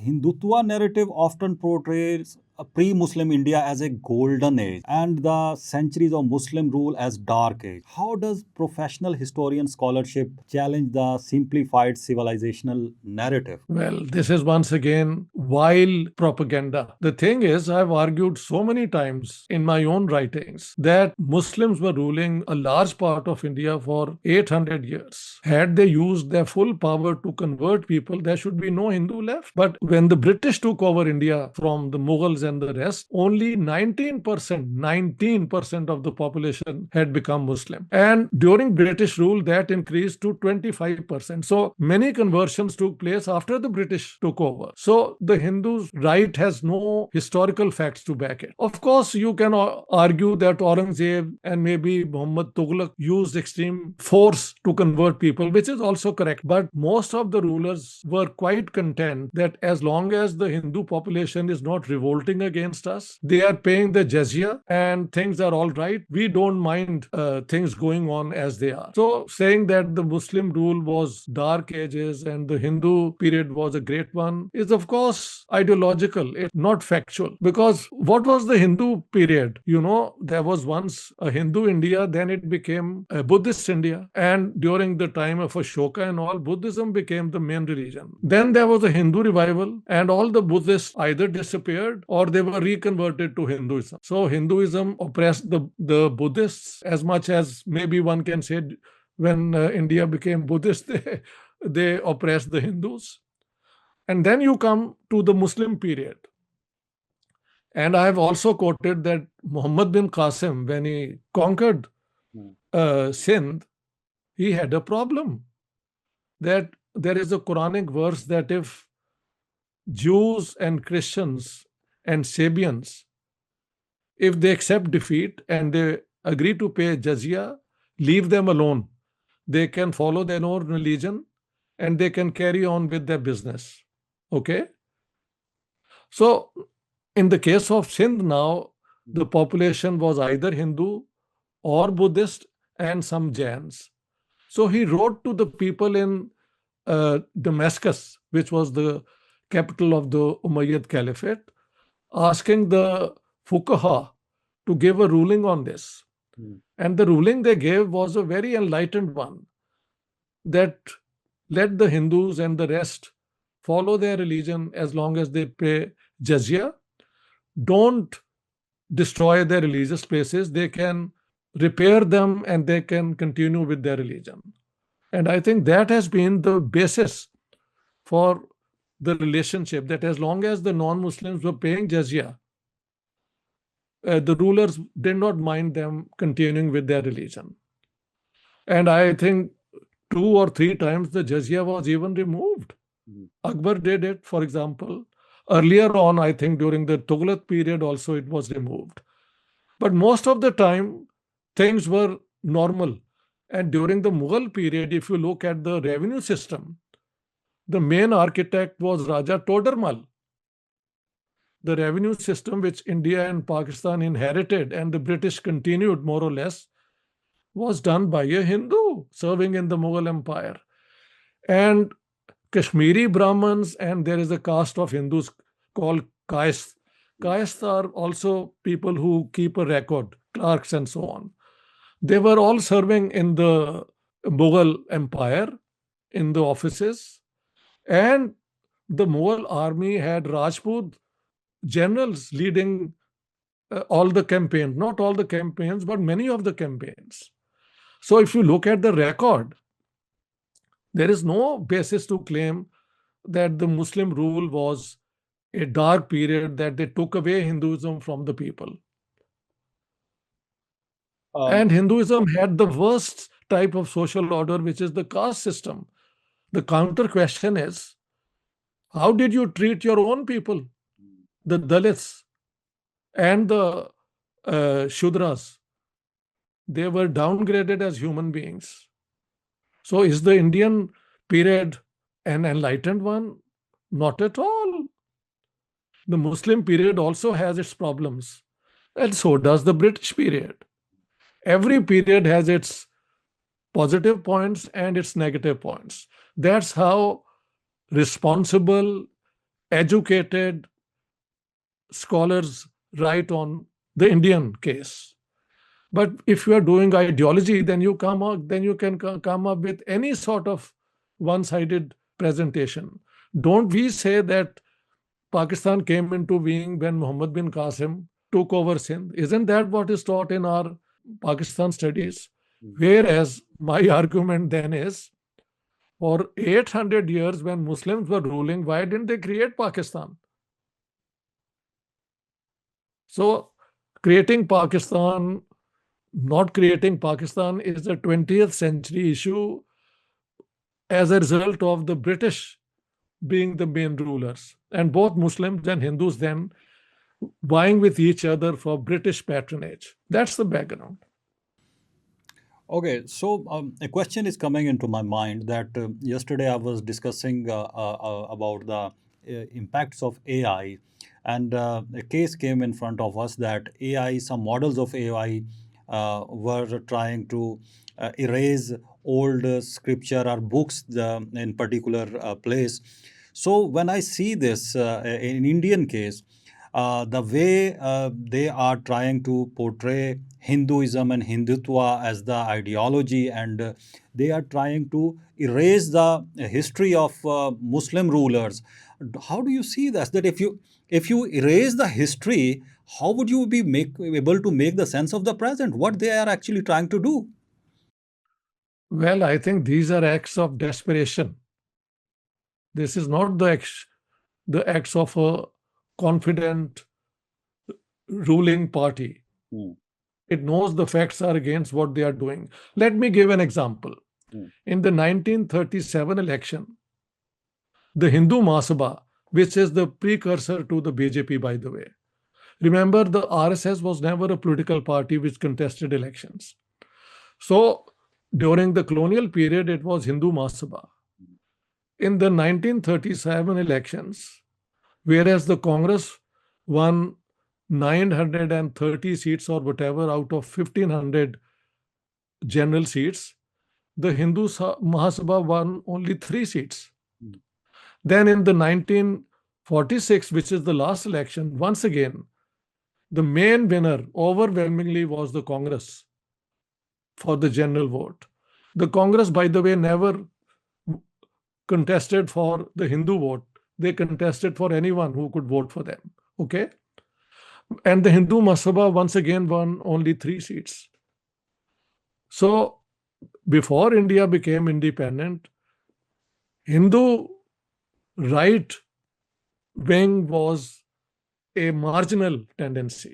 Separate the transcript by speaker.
Speaker 1: Hindutva narrative often portrays a pre-Muslim India as a golden age and the centuries of Muslim rule as dark age. How does professional historian scholarship challenge the simplified civilizational narrative?
Speaker 2: Well, this is once again wild propaganda. The thing is, I've argued so many times in my own writings that Muslims were ruling a large part of India for 800 years. Had they used their full power to convert people, there should be no Hindu left. But when the British took over India from the Mughals and the rest, only 19% of the population had become Muslim. And during British rule, that increased to 25%. So many conversions took place after the British took over. So the Hindus' right has no historical facts to back it. Of course, you can argue that Aurangzeb and maybe Muhammad Tughlaq used extreme force to convert people, which is also correct. But most of the rulers were quite content that as long as the Hindu population is not revolting against us, they are paying the jizya and things are all right. We don't mind things going on as they are. So saying that the Muslim rule was dark ages and the Hindu period was a great one is of course ideological. It's not factual. Because what was the Hindu period? There was once a Hindu India, then it became a Buddhist India. And during the time of Ashoka and all, Buddhism became the main religion. Then there was a Hindu revival and all the Buddhists either disappeared or they were reconverted to Hinduism. So Hinduism oppressed the Buddhists as much as maybe one can say when India became Buddhist, they oppressed the Hindus. And then you come to the Muslim period. And I have also quoted that Muhammad bin Qasim, when he conquered Sindh, he had a problem. That there is a Quranic verse that if Jews and Christians and Sabians, if they accept defeat and they agree to pay jizya, leave them alone. They can follow their own religion and they can carry on with their business. Okay? So, in the case of Sindh now, the population was either Hindu or Buddhist and some Jains. So, he wrote to the people in Damascus, which was the capital of the Umayyad Caliphate, asking the Fuqaha to give a ruling on this. And the ruling they gave was a very enlightened one, that let the Hindus and the rest follow their religion as long as they pay jizya. Don't destroy their religious places. They can repair them and they can continue with their religion. And I think that has been the basis for the relationship, that as long as the non-Muslims were paying jizya, the rulers did not mind them continuing with their religion. And I think 2 or 3 times the jizya was even removed. Akbar did it, for example. Earlier on, I think during the Tughlaq period also it was removed. But most of the time, things were normal. And during the Mughal period, if you look at the revenue system, the main architect was Raja Todarmal. The revenue system which India and Pakistan inherited and the British continued more or less was done by a Hindu serving in the Mughal Empire. And Kashmiri Brahmins, and there is a caste of Hindus called Kayas. Kayas are also people who keep a record, clerks and so on. They were all serving in the Mughal Empire in the offices. And the Mughal army had Rajput generals leading all the campaigns, not all the campaigns, but many of the campaigns. So if you look at the record, there is no basis to claim that the Muslim rule was a dark period, that they took away Hinduism from the people. And Hinduism had the worst type of social order, which is the caste system. The counter question is, how did you treat your own people, the Dalits and the Shudras? They were downgraded as human beings. So is the Indian period an enlightened one? Not at all. The Muslim period also has its problems, and so does the British period. Every period has its positive points and its negative points. That's how responsible educated scholars write on the Indian case. But if you are doing ideology, then you can come up with any sort of one-sided presentation. Don't we say that Pakistan came into being when Muhammad bin Qasim took over Sindh? Isn't that what is taught in our Pakistan studies? Whereas my argument then is, for 800 years when Muslims were ruling, why didn't they create Pakistan? So creating Pakistan, not creating Pakistan is a 20th century issue as a result of the British being the main rulers, and both Muslims and Hindus then vying with each other for British patronage. That's the background.
Speaker 1: Okay, so a question is coming into my mind that yesterday I was discussing about the impacts of AI, and a case came in front of us that AI, some models of AI, were trying to erase old scripture or books in particular place. So when I see this in Indian case, the way they are trying to portray Hinduism and Hindutva as the ideology, and they are trying to erase the history of Muslim rulers. How do you see this? That if you erase the history, how would you be able to make the sense of the present? What they are actually trying to do?
Speaker 2: Well, I think these are acts of desperation. This is not the acts of a confident ruling party.
Speaker 1: Hmm.
Speaker 2: It knows the facts are against what they are doing. Let me give an example.
Speaker 1: Hmm.
Speaker 2: In the 1937 election, the Hindu Mahasabha, which is the precursor to the BJP, by the way. Remember, the RSS was never a political party which contested elections. So, during the colonial period, it was Hindu Mahasabha. In the 1937 elections, whereas the Congress won 930 seats or whatever out of 1500 general seats, the Hindu Mahasabha won only 3 seats. Then in the 1946, which is the last election, once again, the main winner overwhelmingly was the Congress for the general vote. The Congress, by the way, never contested for the Hindu vote. They contested for anyone who could vote for them. Okay? And the Hindu Mahasabha once again won only 3 seats. So before India became independent, Hindu right wing was a marginal tendency.